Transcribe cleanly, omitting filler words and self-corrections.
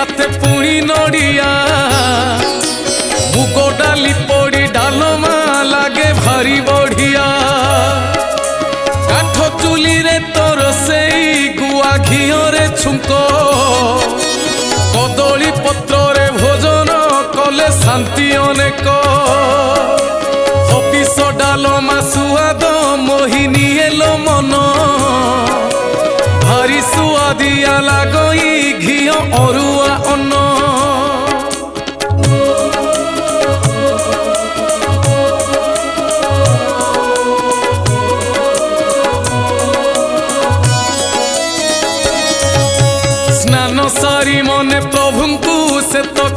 साथे पुणी नड़िया मुग डाली पड़ी डालमा लागे भारी बढ़िया काठ चुली रे तोर से गुआ घिओरे छुंक कदली पत्र रे भोजन कले शांति अनेक हबिष डालमा सुआद मोहिनी एलो मन भारी सुआदिया लागई घिओ अरुआ अन्न स्नान सारी मने प्रभु को से तो